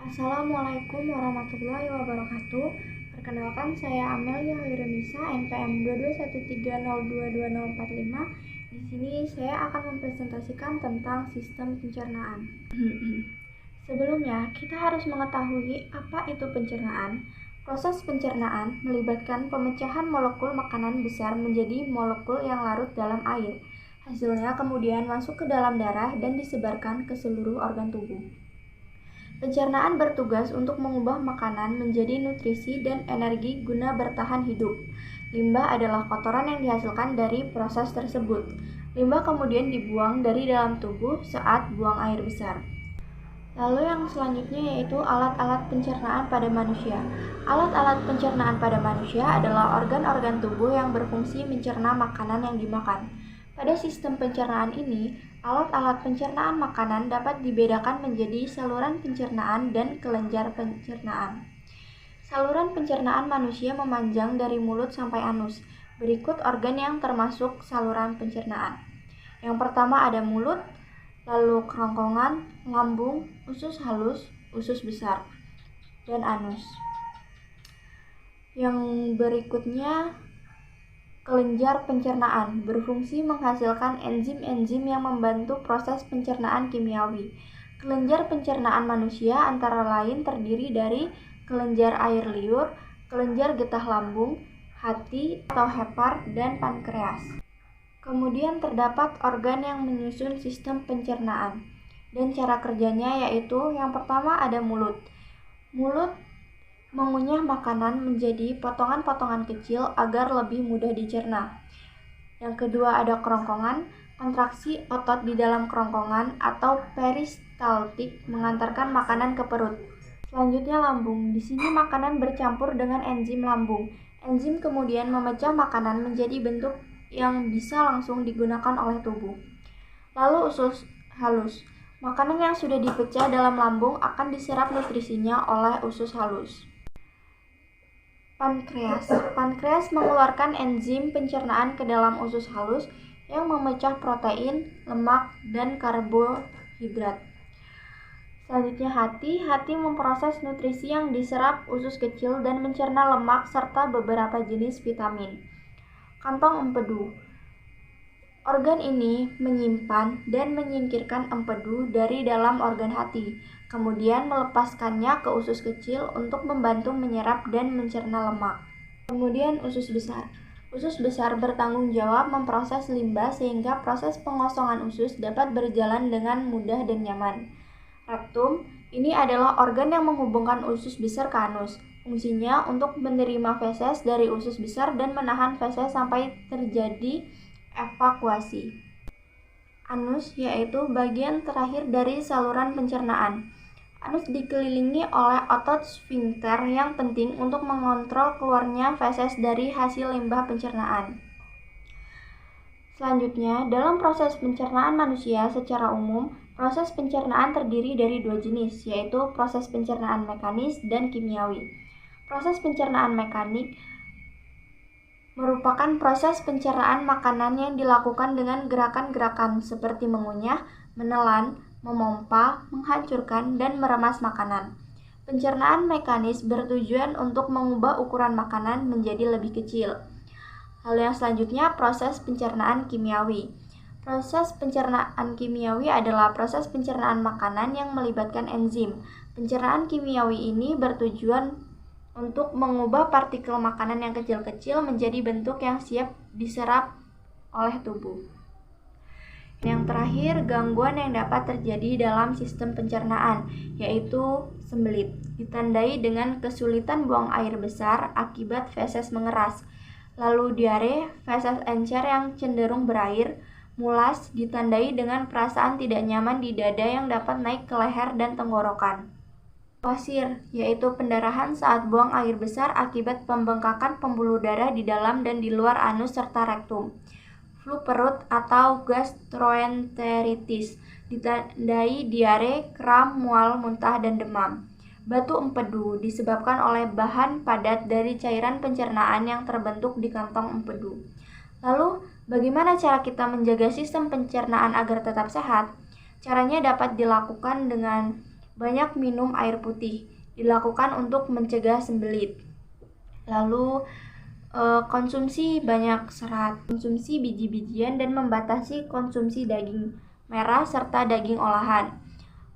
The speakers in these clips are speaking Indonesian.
Assalamualaikum warahmatullahi wabarakatuh. Perkenalkan, saya Amelia Hoirunisa, NPM 22130220045. Di sini saya akan mempresentasikan tentang sistem pencernaan. Sebelumnya, kita harus mengetahui apa itu pencernaan. Proses pencernaan melibatkan pemecahan molekul makanan besar menjadi molekul yang larut dalam air. Hasilnya kemudian masuk ke dalam darah dan disebarkan ke seluruh organ tubuh. Pencernaan bertugas untuk mengubah makanan menjadi nutrisi dan energi guna bertahan hidup. Limbah adalah kotoran yang dihasilkan dari proses tersebut. Limbah kemudian dibuang dari dalam tubuh saat buang air besar. Lalu yang selanjutnya yaitu alat-alat pencernaan pada manusia. Alat-alat pencernaan pada manusia adalah organ-organ tubuh yang berfungsi mencerna makanan yang dimakan. Pada sistem pencernaan ini, alat-alat pencernaan makanan dapat dibedakan menjadi saluran pencernaan dan kelenjar pencernaan. Saluran pencernaan manusia memanjang dari mulut sampai anus. Berikut organ yang termasuk saluran pencernaan. Yang pertama ada mulut, lalu kerongkongan, lambung, usus halus, usus besar, dan anus. Yang berikutnya kelenjar pencernaan berfungsi menghasilkan enzim-enzim yang membantu proses pencernaan kimiawi. Kelenjar pencernaan manusia antara lain terdiri dari kelenjar air liur, kelenjar getah lambung, hati atau hepar, dan pankreas. Kemudian terdapat organ yang menyusun sistem pencernaan dan cara kerjanya, yaitu yang pertama ada mulut. Mulut mengunyah makanan menjadi potongan-potongan kecil agar lebih mudah dicerna. Yang kedua ada kerongkongan. Kontraksi otot di dalam kerongkongan atau peristaltik mengantarkan makanan ke perut. Selanjutnya lambung. Di sini makanan bercampur dengan enzim lambung. Enzim kemudian memecah makanan menjadi bentuk yang bisa langsung digunakan oleh tubuh. Lalu usus halus. Makanan yang sudah dipecah dalam lambung akan diserap nutrisinya oleh usus halus. Pankreas. Pankreas mengeluarkan enzim pencernaan ke dalam usus halus yang memecah protein, lemak, dan karbohidrat. Selanjutnya hati. Hati memproses nutrisi yang diserap usus kecil dan mencerna lemak serta beberapa jenis vitamin. Kantong empedu. Organ ini menyimpan dan menyingkirkan empedu dari dalam organ hati, kemudian melepaskannya ke usus kecil untuk membantu menyerap dan mencerna lemak. Kemudian usus besar. Usus besar bertanggung jawab memproses limbah sehingga proses pengosongan usus dapat berjalan dengan mudah dan nyaman. Rektum. Ini adalah organ yang menghubungkan usus besar ke anus. Fungsinya untuk menerima feses dari usus besar dan menahan feses sampai terjadi evakuasi. Anus yaitu bagian terakhir dari saluran pencernaan. Anus dikelilingi oleh otot sfinkter yang penting untuk mengontrol keluarnya feses dari hasil limbah pencernaan. Selanjutnya, dalam proses pencernaan manusia secara umum, proses pencernaan terdiri dari dua jenis, yaitu proses pencernaan mekanis dan kimiawi. Proses pencernaan mekanik merupakan proses pencernaan makanan yang dilakukan dengan gerakan-gerakan seperti mengunyah, menelan, memompa, menghancurkan, dan meremas makanan. Pencernaan mekanis bertujuan untuk mengubah ukuran makanan menjadi lebih kecil. Lalu yang selanjutnya proses pencernaan kimiawi. Proses pencernaan kimiawi adalah proses pencernaan makanan yang melibatkan enzim. Pencernaan kimiawi ini bertujuan untuk mengubah partikel makanan yang kecil-kecil menjadi bentuk yang siap diserap oleh tubuh. Yang terakhir, gangguan yang dapat terjadi dalam sistem pencernaan, yaitu sembelit, ditandai dengan kesulitan buang air besar akibat feses mengeras. Lalu diare, feses encer yang cenderung berair. Mulas, ditandai dengan perasaan tidak nyaman di dada yang dapat naik ke leher dan tenggorokan. Wasir, yaitu pendarahan saat buang air besar akibat pembengkakan pembuluh darah di dalam dan di luar anus serta rektum. Flu perut atau gastroenteritis, ditandai diare, kram, mual, muntah, dan demam. Batu empedu disebabkan oleh bahan padat dari cairan pencernaan yang terbentuk di kantong empedu. Lalu, bagaimana cara kita menjaga sistem pencernaan agar tetap sehat? Caranya dapat dilakukan dengan Banyak minum air putih, dilakukan untuk mencegah sembelit. Lalu konsumsi banyak serat, konsumsi biji-bijian dan membatasi konsumsi daging merah serta daging olahan.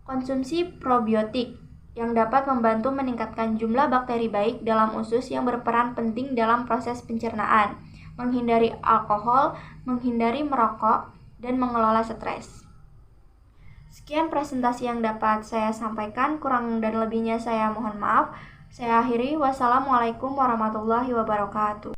Konsumsi probiotik yang dapat membantu meningkatkan jumlah bakteri baik dalam usus yang berperan penting dalam proses pencernaan, menghindari alkohol, menghindari merokok, dan mengelola stres. Sekian presentasi yang dapat saya sampaikan, kurang dan lebihnya saya mohon maaf. Saya akhiri, wassalamualaikum warahmatullahi wabarakatuh.